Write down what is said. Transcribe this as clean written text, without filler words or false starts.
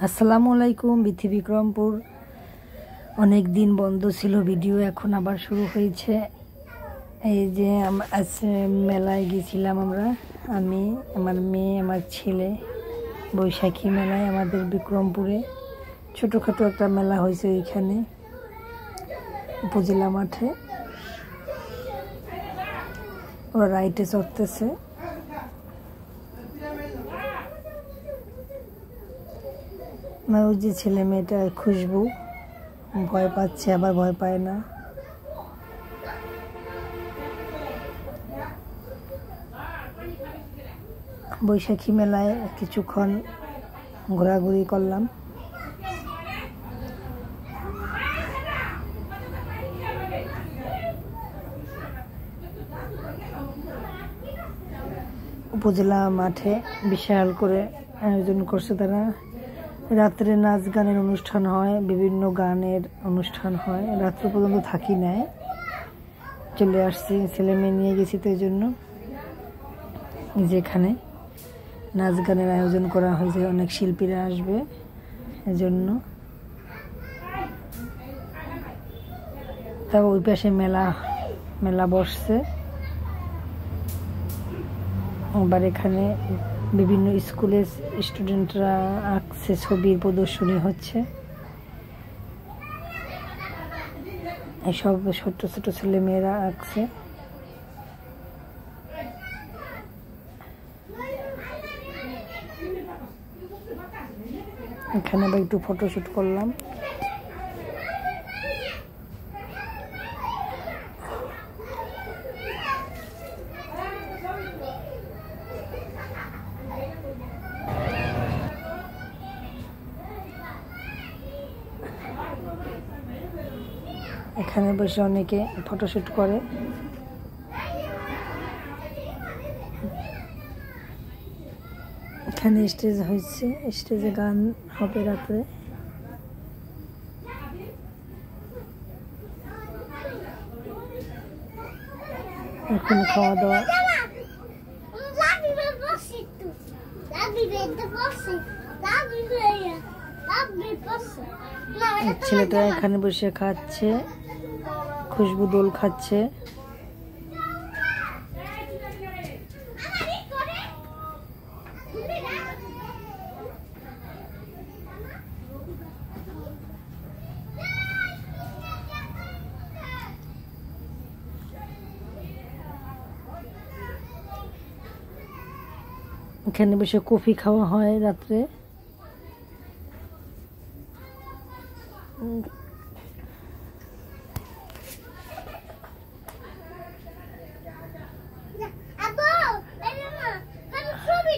আসসালামু আলাইকুম। বিথি বিক্রমপুর অনেক দিন বন্ধ ছিল ভিডিও, এখন আবার শুরু হয়েছে। এই যে আজ মেলায় গেছিলাম আমি, আমার মেয়ে, আমার ছেলে। বৈশাখী মেলায় আমাদের বিক্রমপুরে ছোটোখাটো একটা মেলা হয়েছে, ওইখানে উপজেলা মাঠে। ওরা রাইটে চড়তেছে। ওই যে ছেলে মেয়েটা খুশবু ভয় পাচ্ছে, আবার ভয় পায় না। বৈশাখী মেলায় কিছুক্ষণ ঘোরাঘুরি করলাম। উপজেলা মাঠে বিশাল করে আয়োজন করছে তারা। রাত্রে নাচ গানের অনুষ্ঠান হয়, বিভিন্ন গানের অনুষ্ঠান হয়। রাত্রে পর্যন্ত থাকি নাই, চলে আসছি, ছেলে মেয়ে নিয়ে গেছি, তো এই জন্য যেখানে নাচ গানের আয়োজন করা হয়েছে, অনেক শিল্পীরা আসবে এজন্য। তাও ওই পাশে মেলা বসছে। আবার এখানে বিভিন্ন স্কুলের স্টুডেন্টরা আঁকছে, ছবির প্রদর্শনী হচ্ছে। এসব ছোট ছোট ছেলে মেয়েরা আঁকছে। এখানে আবার একটু ফটোশুট করলাম। এখানে বসে অনেকে ফটোশুট করে। এখানে স্টেজ হয়েছে, স্টেজে গান হবে রাত্রে। এখন খাওয়া দাওয়া। ছেলেটা এখানে বসে খাচ্ছে, খুশবু দোল খাচ্ছে। এখানে বসে কফি খাওয়া হয় রাত্রে। ছবি